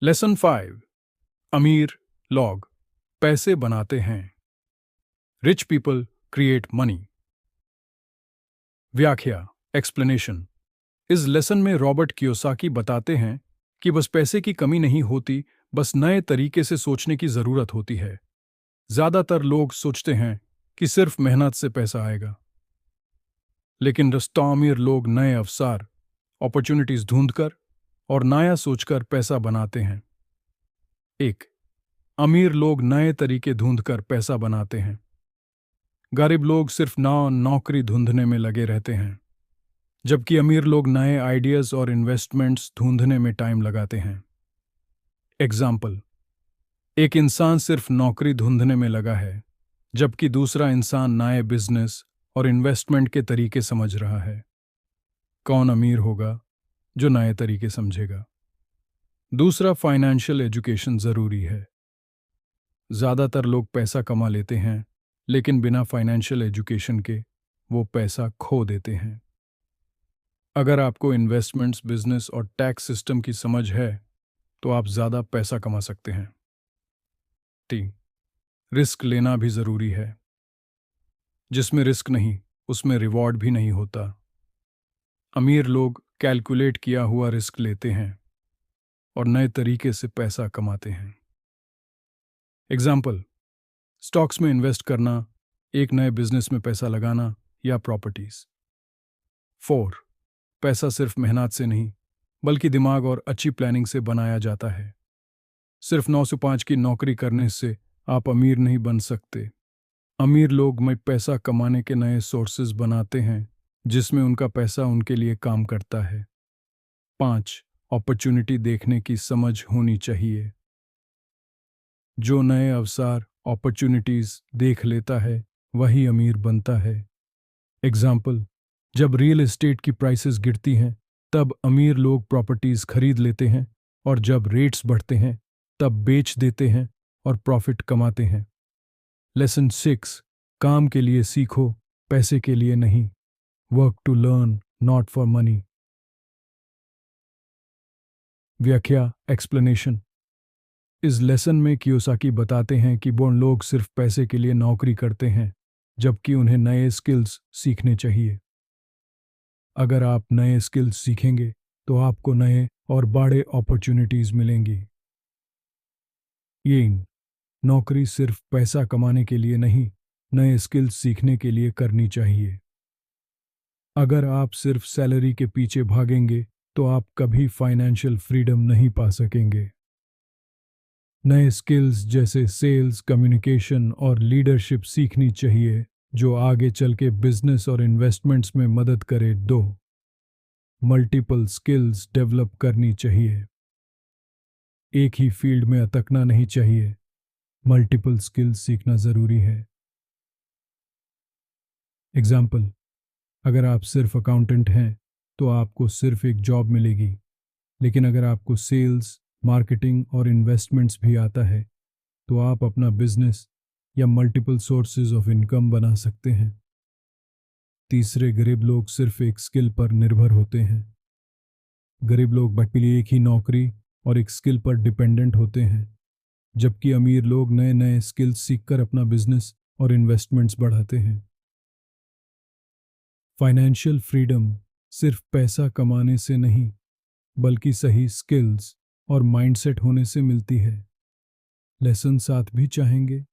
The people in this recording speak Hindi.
लेसन 5। अमीर लोग पैसे बनाते हैं। Rich people create money. व्याख्या एक्सप्लेनेशन। इस लेसन में रॉबर्ट कियोसाकी बताते हैं कि बस पैसे की कमी नहीं होती, बस नए तरीके से सोचने की जरूरत होती है। ज्यादातर लोग सोचते हैं कि सिर्फ मेहनत से पैसा आएगा, लेकिन रास्ता अमीर लोग नए अवसर अपॉर्चुनिटीज ढूंढकर और नया सोचकर पैसा बनाते हैं। एक, अमीर लोग नए तरीके ढूंढकर पैसा बनाते हैं। गरीब लोग सिर्फ नौकरी ढूंढने में लगे रहते हैं, जबकि अमीर लोग नए आइडियाज और इन्वेस्टमेंट्स ढूंढने में टाइम लगाते हैं। एग्जाम्पल, एक इंसान सिर्फ नौकरी ढूंढने में लगा है, जबकि दूसरा इंसान नए बिजनेस और इन्वेस्टमेंट के तरीके समझ रहा है। कौन अमीर होगा? जो नए तरीके समझेगा। दूसरा, फाइनेंशियल एजुकेशन जरूरी है। ज्यादातर लोग पैसा कमा लेते हैं, लेकिन बिना फाइनेंशियल एजुकेशन के वो पैसा खो देते हैं। अगर आपको इन्वेस्टमेंट्स, बिजनेस और टैक्स सिस्टम की समझ है, तो आप ज्यादा पैसा कमा सकते हैं। 3, रिस्क लेना भी जरूरी है। जिसमें रिस्क नहीं, उसमें रिवॉर्ड भी नहीं होता। अमीर लोग कैलकुलेट किया हुआ रिस्क लेते हैं और नए तरीके से पैसा कमाते हैं। एग्जाम्पल, स्टॉक्स में इन्वेस्ट करना, एक नए बिजनेस में पैसा लगाना या प्रॉपर्टीज। 4, पैसा सिर्फ मेहनत से नहीं, बल्कि दिमाग और अच्छी प्लानिंग से बनाया जाता है। सिर्फ 9 से 5 की नौकरी करने से आप अमीर नहीं बन सकते। अमीर लोग में पैसा कमाने के नए सोर्सेज बनाते हैं, जिसमें उनका पैसा उनके लिए काम करता है। 5, अपॉर्चुनिटी देखने की समझ होनी चाहिए। जो नए अवसर अपॉर्चुनिटीज देख लेता है, वही अमीर बनता है। एग्जाम्पल, जब रियल एस्टेट की प्राइसेस गिरती हैं, तब अमीर लोग प्रॉपर्टीज खरीद लेते हैं, और जब रेट्स बढ़ते हैं, तब बेच देते हैं और प्रॉफिट कमाते हैं। लेसन 6, काम के लिए सीखो, पैसे के लिए नहीं। Work to learn, not for money. व्याख्या एक्सप्लेनेशन। इस लेसन में कियोसाकी बताते हैं कि वो लोग सिर्फ पैसे के लिए नौकरी करते हैं, जबकि उन्हें नए स्किल्स सीखने चाहिए। अगर आप नए स्किल्स सीखेंगे, तो आपको नए और बड़े अपॉर्चुनिटीज मिलेंगी। ये नौकरी सिर्फ पैसा कमाने के लिए नहीं, नए स्किल्स सीखने के लिए करनी चाहिए। अगर आप सिर्फ सैलरी के पीछे भागेंगे, तो आप कभी फाइनेंशियल फ्रीडम नहीं पा सकेंगे। नए स्किल्स जैसे सेल्स, कम्युनिकेशन और लीडरशिप सीखनी चाहिए, जो आगे चल के बिजनेस और इन्वेस्टमेंट्स में मदद करे। 2, मल्टीपल स्किल्स डेवलप करनी चाहिए। एक ही फील्ड में अटकना नहीं चाहिए, मल्टीपल स्किल्स सीखना जरूरी है। एग्जाम्पल, अगर आप सिर्फ अकाउंटेंट हैं, तो आपको सिर्फ एक जॉब मिलेगी, लेकिन अगर आपको सेल्स, मार्केटिंग और इन्वेस्टमेंट्स भी आता है, तो आप अपना बिजनेस या मल्टीपल सोर्सेज ऑफ इनकम बना सकते हैं। तीसरे, गरीब लोग सिर्फ एक स्किल पर निर्भर होते हैं। गरीब लोग बल्कि एक ही नौकरी और एक स्किल पर डिपेंडेंट होते हैं, जबकि अमीर लोग नए नए स्किल्स सीखकर अपना बिजनेस और इन्वेस्टमेंट्स बढ़ाते हैं। फाइनेंशियल फ्रीडम सिर्फ पैसा कमाने से नहीं, बल्कि सही स्किल्स और माइंडसेट होने से मिलती है। लेसन 7 भी चाहेंगे